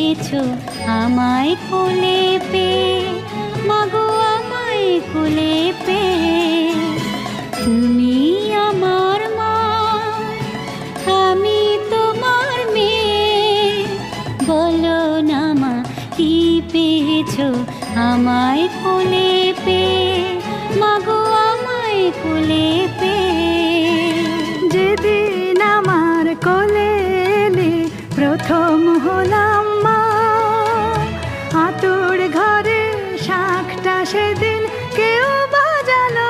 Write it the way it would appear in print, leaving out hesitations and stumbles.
পেয়েছো আমায় কোলে পেয়ে, মাগো আমায় কোলে পেয়ে। তুমি আমার মা, আমি তোমার মেয়ে, বলো না মা কি পেয়েছো আমায় কোলে পেয়ে, মাগো আমায় কোলে পেয়ে। যেদিন আমার কোলে এলে প্রথম হলাম মা, আতুর ঘরে শাঁখটা সেদিন কেউ বাজালো